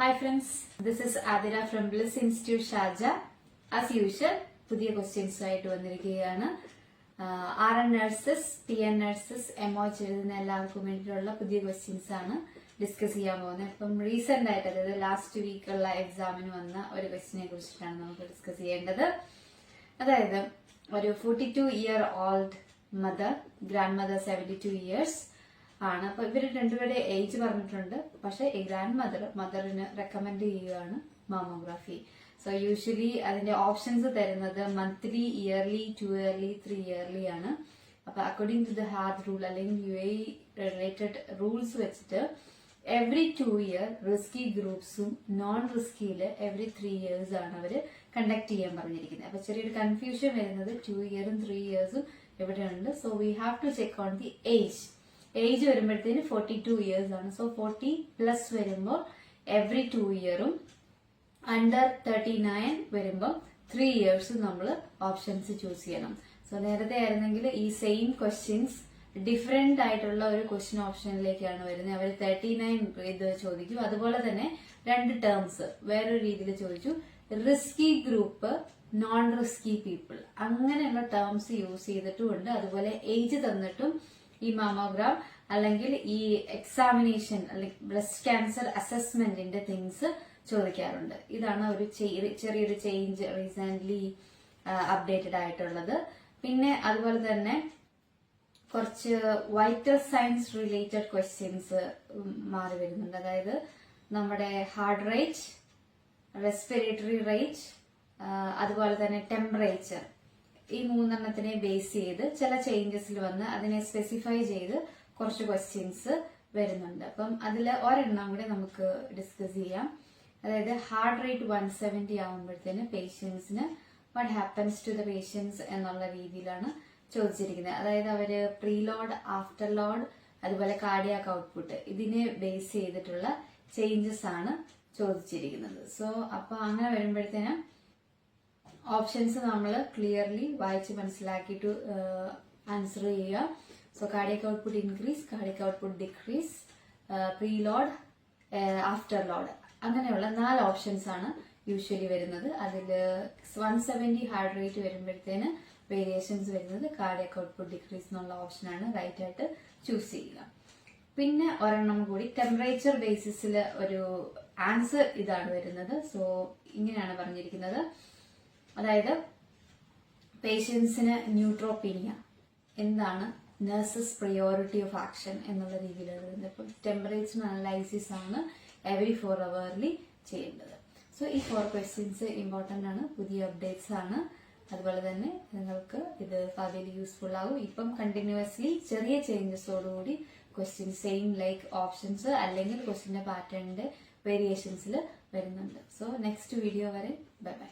Hi friends, this is Adira from Bliss Institute Sharjah. As usual, പുതിയ questions ആയിട്ട് വന്നിരിക്കുകയാണ്. RN nurses, TN nurses, MOH എഴുതുന്ന എല്ലാവർക്കും വേണ്ടിയിട്ടുള്ള പുതിയ ക്വസ്റ്റ്യൻസ് ആണ് ഡിസ്കസ് ചെയ്യാൻ പോകുന്നത്. ഇപ്പം റീസെന്റ് ആയിട്ട്, അതായത് ലാസ്റ്റ് വീക്കുള്ള എക്സാമിന് വന്ന ഒരു ക്വസ്റ്റിനെ കുറിച്ചിട്ടാണ് നമുക്ക് ഡിസ്കസ് ചെയ്യേണ്ടത്. അതായത് ഒരു 42-year-old mother, grand mother 72 years ആണ്. അപ്പൊ ഇവര് രണ്ടുപേരുടെ ഏജ് പറഞ്ഞിട്ടുണ്ട്. പക്ഷെ ഈ ഗ്രാൻഡ് മദറിന് റെക്കമെൻഡ് ചെയ്യുകയാണ് മാമോഗ്രാഫി. സോ യൂഷ്വലി അതിന്റെ ഓപ്ഷൻസ് തരുന്നത് മന്ത്ലി, ഇയർലി, 2 yearly, 3 yearly ആണ്. അപ്പൊ according to the hard rule അല്ലെങ്കിൽ UAE റിലേറ്റഡ് റൂൾസ് വെച്ചിട്ട് എവറി 2 year റിസ്കി ഗ്രൂപ്പ്സും നോൺ റിസ്കിയില് എവറി 3 years ആണ് അവര് കണ്ടക്ട് ചെയ്യാൻ പറഞ്ഞിരിക്കുന്നത്. അപ്പൊ ചെറിയൊരു കൺഫ്യൂഷൻ വരുന്നത് 2 year-ഉം 3 years-ഉം ഇവിടെയുണ്ട്. So we have to check on the age വരുമ്പോഴത്തേന് 42 years ആണ്. സോ 40 പ്ലസ് വരുമ്പോൾ എവറി 2 year-ഉം അണ്ടർ 39 വരുമ്പോൾ 3 years നമ്മൾ ഓപ്ഷൻസ് ചൂസ് ചെയ്യണം. സോ നേരത്തെ ആയിരുന്നെങ്കിൽ ഈ സെയിം ക്വസ്റ്റ്യൻസ് ഡിഫറെന്റ് ആയിട്ടുള്ള ഒരു ക്വസ്റ്റ്യൻ ഓപ്ഷനിലേക്കാണ് വരുന്നത്. അവർ 39 ഇത് ചോദിക്കും. അതുപോലെ തന്നെ 2 ടേംസ് വേറൊരു രീതിയിൽ ചോദിച്ചു. Risky group, non risky people, അങ്ങനെയുള്ള ടേംസ് യൂസ് ചെയ്തിട്ടുമുണ്ട്. അതുപോലെ ഏജ് തന്നിട്ടും ഈ മാമോഗ്രാം അല്ലെങ്കിൽ ഈ എക്സാമിനേഷൻ അല്ലെങ്കിൽ ബ്രസ്റ്റ് ക്യാൻസർ അസസ്മെന്റിന്റെ തിങ്സ് ചോദിക്കാറുണ്ട്. ഇതാണ് ഒരു ചെറിയൊരു ചേഞ്ച് റീസെന്റ്ലി അപ്ഡേറ്റഡ് ആയിട്ടുള്ളത്. പിന്നെ അതുപോലെ തന്നെ കുറച്ച് വൈറ്റൽ സയൻസ് റിലേറ്റഡ് ക്വസ്റ്റ്യൻസ് മാറി വരുന്നുണ്ട്. അതായത് നമ്മുടെ ഹാർട്ട് റേറ്റ്, റെസ്പിറേറ്ററി റേറ്റ്, അതുപോലെ തന്നെ ടെമ്പറേച്ചർ, ഈ 3 ബേസ് ചെയ്ത് ചില ചേഞ്ചസിൽ വന്ന് അതിനെ സ്പെസിഫൈ ചെയ്ത് കുറച്ച് ക്വസ്റ്റ്യൻസ് വരുന്നുണ്ട്. അപ്പം അതിൽ ഒരെണ്ണം കൂടെ നമുക്ക് ഡിസ്കസ് ചെയ്യാം. അതായത് ഹാർട്ട് റേറ്റ് 170 ആകുമ്പോഴത്തേന് പേഷ്യൻസിന് what happens to the patients എന്നുള്ള രീതിയിലാണ് ചോദിച്ചിരിക്കുന്നത്. അതായത് അവര് പ്രീലോഡ്, ആഫ്റ്റർ ലോഡ്, അതുപോലെ കാർഡിയാക് ഔട്ട്പുട്ട്, ഇതിനെ ബേസ് ചെയ്തിട്ടുള്ള ചേഞ്ചസ് ആണ് ചോദിച്ചിരിക്കുന്നത്. സോ അപ്പൊ അങ്ങനെ വരുമ്പോഴത്തേന് ഓപ്ഷൻസ് നമ്മൾ ക്ലിയർലി വായിച്ച് മനസ്സിലാക്കിയിട്ട് ആൻസർ ചെയ്യുക. So cardiac output increase, cardiac output decrease, preload, after load, അങ്ങനെയുള്ള 4 ഓപ്ഷൻസ് ആണ് യൂഷ്വലി വരുന്നത്. അതിൽ 170 ഹാർട്ട് റേറ്റ് വരുമ്പോഴത്തേന് വേരിയേഷൻസ് വരുന്നത് കാർഡിയക് ഔട്ട്പുട്ട് ഡിക്രീസ് എന്നുള്ള ഓപ്ഷനാണ് റൈറ്റ് ആയിട്ട് ചൂസ് ചെയ്യുക. പിന്നെ ഒരെണ്ണം കൂടി ടെമ്പറേച്ചർ ബേസിസിൽ ഒരു ആൻസർ ഇതാണ് വരുന്നത്. സോ ഇങ്ങനെയാണ് പറഞ്ഞിരിക്കുന്നത്. അതായത് പേഷ്യൻസിന് ന്യൂട്രോപ്പീനിയ എന്താണ്, നഴ്സസ് പ്രയോറിറ്റി ഓഫ് ആക്ഷൻ എന്നുള്ള രീതിയിലാണ് വരുന്നത്. ഇപ്പം ടെമ്പറേച്ചർ അനലൈസിസ് ആണ് എവറി 4 hourly ചെയ്യേണ്ടത്. സോ ഈ 4 ക്വസ്റ്റ്യൻസ് ഇമ്പോർട്ടന്റ് ആണ്, പുതിയ അപ്ഡേറ്റ്സ് ആണ്. അതുപോലെ തന്നെ നിങ്ങൾക്ക് ഇത് ഭാവിയിൽ യൂസ്ഫുൾ ആകും. ഇപ്പം കണ്ടിന്യൂസ്ലി ചെറിയ ചേഞ്ചസോടുകൂടി ക്വസ്റ്റ്യൻ സെയിം ലൈക്ക് ഓപ്ഷൻസ് അല്ലെങ്കിൽ ക്വസ്റ്റ്യന്റെ പാറ്റേണിന്റെ വേരിയേഷൻസിൽ വരുന്നുണ്ട്. സോ നെക്സ്റ്റ് വീഡിയോ വരെ ബൈ ബൈ.